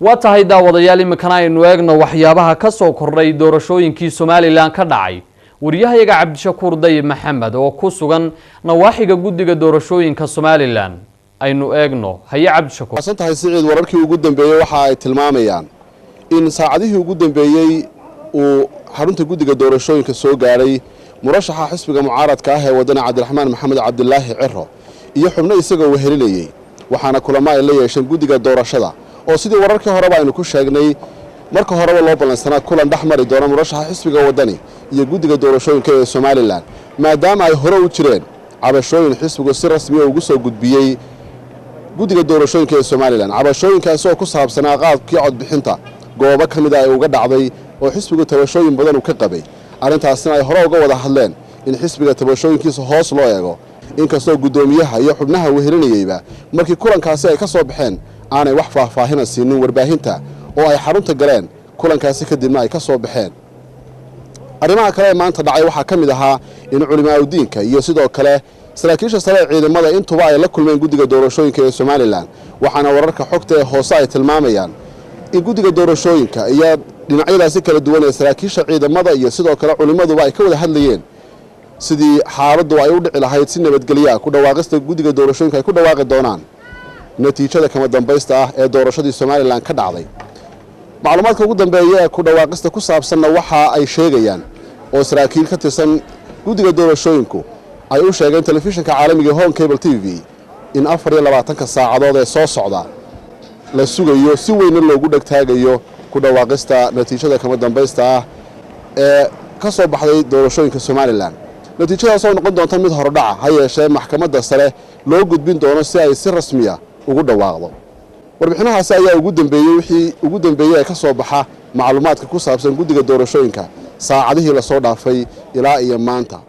واتهاي داوديال imikana aynu eegno waxyaabaha ka soo kordhay doorashooyinkii Soomaaliland ka dhacay wariyahayaga Cabdishakuur Dayib Maxamed oo ku sugan nawaaxiga guddiga doorashooyinka Soomaaliland aynu eegno haya Cabdishakuur asantahay siciid wararkii ugu dambeeyay waxa ay tilmaamayaan in saacadihii ugu dambeeyay uu xarunta guddiga doorashooyinka soo gaaray murashaxa xisbiga mucaaradka ah ee wadana Cabdiraxmaan Maxamed Cabdilaahi Ciro iyo xubno isagoo wehelinayay waxaana kulamo ay la yeesheen guddiga doorashada oo sidii wararkii hore aynu ku sheegnay marka horeba loo balansanaa kulan dhaxmari doona murashaxa xisbiga wadani iyo guddiga doorashooyinka ee Soomaaliland maadaama ay hore u jireen cabashooyin xisbigu si rasmi ah ugu soo gudbiyay guddiga doorashooyinka ee Soomaaliland cabashooyinkaas oo ku saabsanaa qaabkii codbixinta goobo kamid ah ay uga dhacday oo xisbigu tabashooyin badan u ka qabay arintaasna ay hore uga wada hadleen in xisbiga tabashooyinkiisa hoos loo eego inkastoo gudoomiyaha iyo xubnaha wehelinayayba markii kulankaasi ay ka soo baxeen aanay wax faahfaahin siinin warbaahinta oo ay xarunta galeen kulankaasi kadibna ay ka soo baxeen arrimaha kale maanta dhacay waxa kamid ahaa in culimada diinka iyo sidoo kale saraakiisha sare ee ciidamada intuba ay la kulmeen guddiga doorashooyinka ee Soomaaliland waxaana wararka xogta ee hoose ay tilmaamayaan in guddiga doorashooyinka iyo dhinacyadaasi kala duwan ee saraakiisha ciidamada iyo sidoo kale culimaduba ay ka wada hadlayeen sidii xaaladdu ay u dhici lahayd si nabadgelyo ku dhawaaqista guddiga doorashooyinka ay ku dhawaaqi doonaan natiijada kama dambaysta ah ee doorashadii Soomaaliland ka dhacday macluumaadka ugu dambeeya ee ku dhawaaqista ku saabsanna waxa ay sheegayaan oo saraakiil ka tirsan guddiga doorashooyinku ay u sheegeen telefishinka caalamiga Home Cable TV in 24 saacadood ee soo socda la sugayo si weyn loogu dhagtaagayo ku dhawaaqista natiijada kama dambaysta ah ee ka soo baxday doorashooyinka Soomaaliland natiijadaas oo noqon doonta mid hordhaca ha yeeshee maxkamadda sare loo gudbin doono si ay si rasmi ah ugu dhawaaqdo warbixinahaas ayaa ugu dambeeyay ka soo baxa macluumaadka ku saabsan guddiga doorashooyinka saacadihii la soo dhaafay ilaa iyo maanta